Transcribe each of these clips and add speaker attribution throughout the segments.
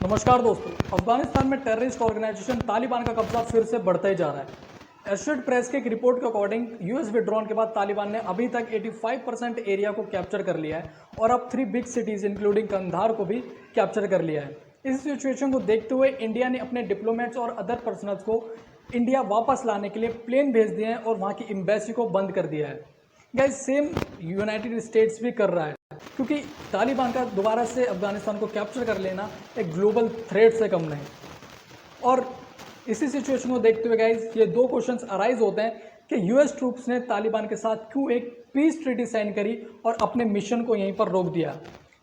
Speaker 1: नमस्कार दोस्तों। अफगानिस्तान में टेररिस्ट ऑर्गेनाइजेशन तालिबान का कब्जा फिर से बढ़ता ही जा रहा है। एस्टेड प्रेस के एक रिपोर्ट के अकॉर्डिंग यूएस विड्रॉन के बाद तालिबान ने अभी तक 85% एरिया को कैप्चर कर लिया है और अब 3 बिग सिटीज इंक्लूडिंग कंधार को भी कैप्चर कर लिया है। इस सिचुएशन को देखते हुए इंडिया ने अपने डिप्लोमेट्स और अदर पर्सनल्स को इंडिया वापस लाने के लिए प्लेन भेज दिए हैं और वहाँ की एम्बेसी को बंद कर दिया है। गाइस सेम यूनाइटेड स्टेट्स भी कर रहा है, क्योंकि तालिबान का दोबारा से अफगानिस्तान को कैप्चर कर लेना एक ग्लोबल थ्रेट से कम नहीं। और इसी सिचुएशन को देखते हुए गाइस ये दो क्वेश्चंस अराइज होते हैं कि यूएस ट्रूप्स ने तालिबान के साथ क्यों एक पीस ट्रीटी साइन करी और अपने मिशन को यहीं पर रोक दिया,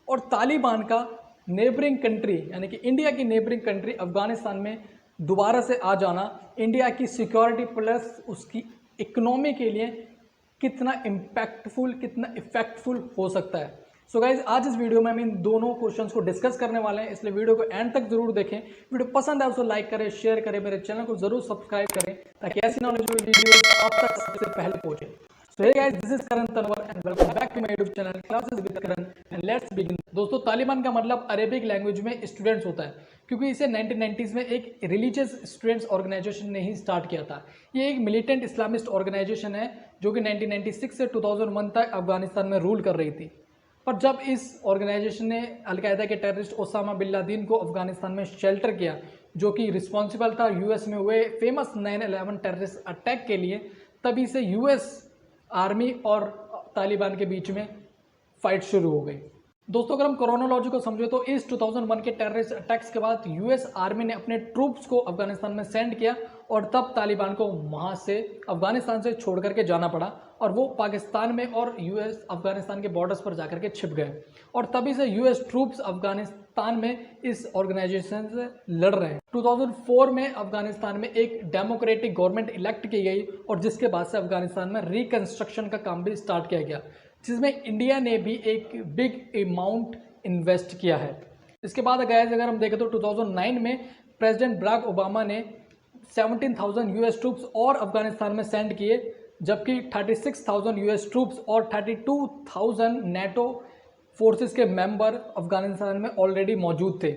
Speaker 1: और तालिबान का नेबरिंग कंट्री यानी कि इंडिया की नेबरिंग कंट्री अफगानिस्तान में दोबारा से आ जाना इंडिया की सिक्योरिटी प्लस उसकी इकोनॉमी के लिए कितना इम्पैक्टफुल, कितना इफेक्टफुल हो सकता है। सो गाइज आज इस वीडियो में हम इन दोनों क्वेश्चंस को डिस्कस करने वाले हैं, इसलिए वीडियो को एंड तक जरूर देखें। वीडियो पसंद आए तो लाइक करें, शेयर करें, मेरे चैनल को जरूर सब्सक्राइब करें ताकि ऐसी नॉलेजेबल वीडियो आप तक सबसे पहले पहुंचे। So hey guys, this is Karan Tanwar and welcome back to my YouTube channel classes with Karan and let's begin. दोस्तों, तालिबान का मतलब अरेबिक लैंग्वेज में स्टूडेंट्स होता है, क्योंकि इसे 1990s में एक रिलीजियस स्टूडेंट्स ऑर्गेनाइजेशन ने ही स्टार्ट किया था। ये एक मिलिटेंट इस्लामिस्ट ऑर्गेनाइजेशन है जो कि 1996 से 2001 तक अफगानिस्तान में रूल कर रही थी। पर जब इस ऑर्गेनाइजेशन ने अलकायदा के टेररिस्ट ओसामा बिन लादेन को अफगानिस्तान में शेल्टर किया, जो कि रिस्पॉन्सिबल था यूएस में हुए फेमस 9/11 टेररिस्ट अटैक के लिए, तभी से यूएस आर्मी और तालिबान के बीच में फाइट शुरू हो गई। दोस्तों, अगर हम क्रोनोलॉजी को समझे तो इस 2001 के टेररिस्ट अटैक्स के बाद यूएस आर्मी ने अपने ट्रूप्स को अफगानिस्तान में सेंड किया और तब तालिबान को वहां से अफगानिस्तान से छोड़ करके जाना पड़ा और वो पाकिस्तान में और यूएस अफगानिस्तान के बॉर्डर्स पर जाकर के छिप गए। और तभी से यूएस ट्रूप्स अफगानिस्तान में इस ऑर्गेनाइजेशन से लड़ रहे हैं। 2004 में अफगानिस्तान में एक डेमोक्रेटिक गवर्नमेंट इलेक्ट की गई और जिसके बाद से अफगानिस्तान में रिकंस्ट्रक्शन का काम भी स्टार्ट किया गया, जिसमें इंडिया ने भी एक बिग अमाउंट इन्वेस्ट किया है। इसके बाद अगर हम देखें तो 2009 में प्रेसिडेंट बराक ओबामा ने 17,000 यूएस ट्रूप्स और अफगानिस्तान में सेंड किए, जबकि 36,000 यूएस ट्रूप्स और 32,000 नेटो फोर्सेस के मेंबर अफगानिस्तान में ऑलरेडी मौजूद थे।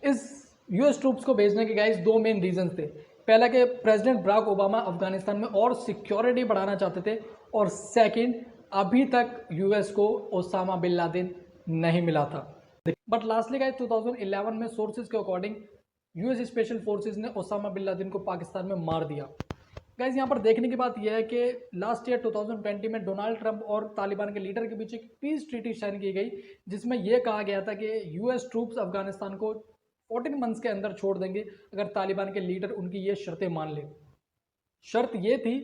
Speaker 1: इस यूएस ट्रूप्स को भेजने के गाइस दो मेन रीजन थे। पहला कि प्रेसिडेंट बराक ओबामा अफगानिस्तान में और सिक्योरिटी बढ़ाना चाहते थे, और सेकंड, अभी तक यूएस को ओसामा बिन लादेन नहीं मिला था। बट लास्टली गाइस 2011 में सोर्सेज के अकॉर्डिंग यूएस स्पेशल फोर्सेज ने ओसामा बिन लादेन को पाकिस्तान में मार दिया। गाइस यहाँ पर देखने की बात यह है कि लास्ट ईयर 2020 में डोनाल्ड ट्रंप और तालिबान के लीडर के बीच एक पीस ट्रीटी साइन की गई, जिसमें यह कहा गया था कि यूएस ट्रूप्स अफगानिस्तान को 14 मंथ्स के अंदर छोड़ देंगे अगर तालिबान के लीडर उनकी ये शर्तें मान ले। शर्त ये थी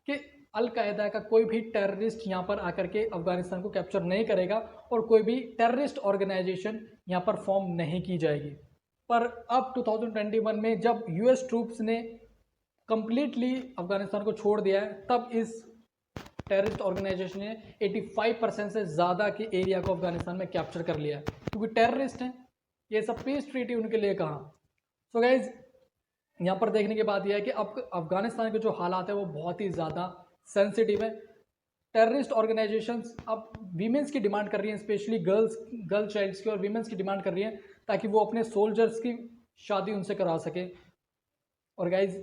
Speaker 1: कि अल-कायदा का कोई भी टेररिस्ट यहाँ पर आकर के अफगानिस्तान को कैप्चर नहीं करेगा और कोई भी टेररिस्ट ऑर्गेनाइजेशन यहाँ पर फॉर्म नहीं की जाएगी। पर अब 2021 में जब यूएस ट्रूप्स ने कंप्लीटली अफगानिस्तान को छोड़ दिया है, तब इस टेररिस्ट ऑर्गेनाइजेशन ने 85% से ज़्यादा के एरिया को अफगानिस्तान में कैप्चर कर लिया है, क्योंकि टेररिस्ट हैं। ये सब पीस ट्रीटी उनके लिए कहाँ। सो गाइज यहाँ पर देखने की बात यह है कि अब अफगानिस्तान के जो हालात है वो बहुत ही ज़्यादा सेंसिटिव है। टेररिस्ट ऑर्गेनाइजेशंस अब वीमेंस की डिमांड कर रही हैं, स्पेशली गर्ल चाइल्ड्स की और वीमेंस की डिमांड कर रही हैं, ताकि वो अपने सोल्जर्स की शादी उनसे करा सके। और गाइज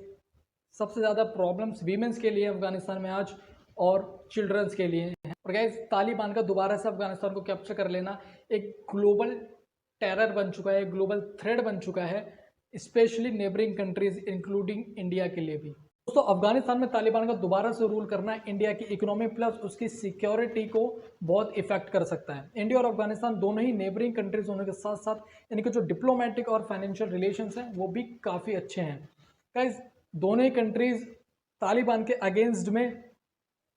Speaker 1: सबसे ज़्यादा प्रॉब्लम्स वीमेंस के लिए अफगानिस्तान में आज और चिल्ड्रंस के लिए हैं। और गाइज तालिबान का दोबारा से अफगानिस्तान को कैप्चर कर लेना एक ग्लोबल टेरर बन चुका है, ग्लोबल थ्रेट बन चुका है, specially neighbouring countries including India के लिए भी। दोस्तों, अफगानिस्तान में तालिबान का दोबारा से रूल करना इंडिया की इकोनॉमी प्लस उसकी सिक्योरिटी को बहुत इफेक्ट कर सकता है। इंडिया और अफगानिस्तान दोनों ही नेबरिंग कंट्रीज होने के साथ साथ इनके जो डिप्लोमेटिक और फाइनेंशियल रिलेशंस हैं वो भी काफ़ी अच्छे हैं। गाइस दोनों ही कंट्रीज तालिबान के अगेंस्ट में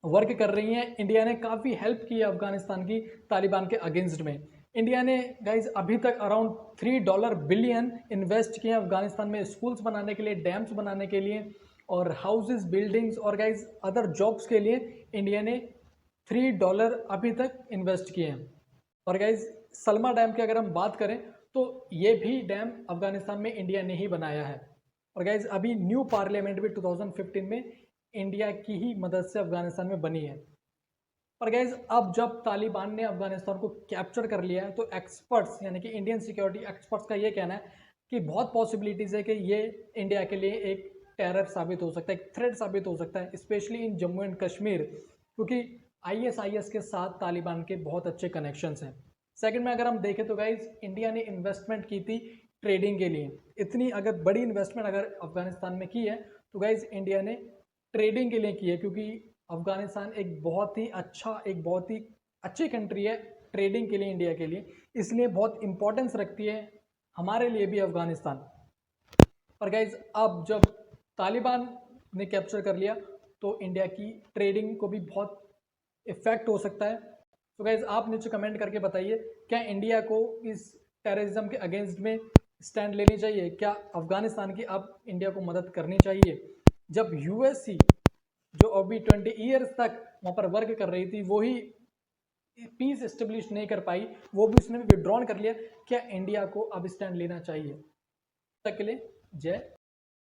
Speaker 1: वर्क कर रही हैं। इंडिया ने काफ़ी हेल्प की है अफगानिस्तान की तालिबान के अगेंस्ट में। इंडिया ने गाइज अभी तक अराउंड $3 बिलियन इन्वेस्ट किए हैं अफगानिस्तान में, स्कूल्स बनाने के लिए, डैम्स बनाने के लिए और हाउसेस, बिल्डिंग्स और गाइज अदर जॉब्स के लिए इंडिया ने $3 अभी तक इन्वेस्ट किए हैं। और गाइज सलमा डैम की अगर हम बात करें तो ये भी डैम अफगानिस्तान में इंडिया ने ही बनाया है। और गाइज अभी न्यू पार्लियामेंट भी 2015 में इंडिया की ही मदद से अफगानिस्तान में बनी है। पर गाइज अब जब तालिबान ने अफगानिस्तान को कैप्चर कर लिया है तो एक्सपर्ट्स यानी कि इंडियन सिक्योरिटी एक्सपर्ट्स का ये कहना है कि बहुत पॉसिबिलिटीज़ है कि ये इंडिया के लिए एक टेरर साबित हो सकता है, एक थ्रेट साबित हो सकता है, specially in Jammu and Kashmir, क्योंकि आईएसआईएस के साथ तालिबान के बहुत अच्छे कनेक्शंस हैं। सेकंड में अगर हम देखें तो गाइज इंडिया ने इन्वेस्टमेंट की थी ट्रेडिंग के लिए। इतनी अगर बड़ी इन्वेस्टमेंट अगर अफगानिस्तान में की है तो गाइज इंडिया ने ट्रेडिंग के लिए की है, क्योंकि अफगानिस्तान एक बहुत ही अच्छी कंट्री है ट्रेडिंग के लिए इंडिया के लिए, इसलिए बहुत इंपॉर्टेंस रखती है हमारे लिए भी अफगानिस्तान। और गाइज अब जब तालिबान ने कैप्चर कर लिया तो इंडिया की ट्रेडिंग को भी बहुत इफेक्ट हो सकता है। तो गाइज आप नीचे कमेंट करके बताइए, क्या इंडिया को इस टेररिज्म के अगेंस्ट में स्टैंड लेनी चाहिए? क्या अफगानिस्तान की अब इंडिया को मदद करनी चाहिए? जब यूएससी जो अभी 20 ईयर्स तक वहाँ पर वर्क कर रही थी वो ही पीस एस्टेब्लिश नहीं कर पाई, वो भी उसने विड्रॉन कर लिया, क्या इंडिया को अब स्टैंड लेना चाहिए? तक के लिए जय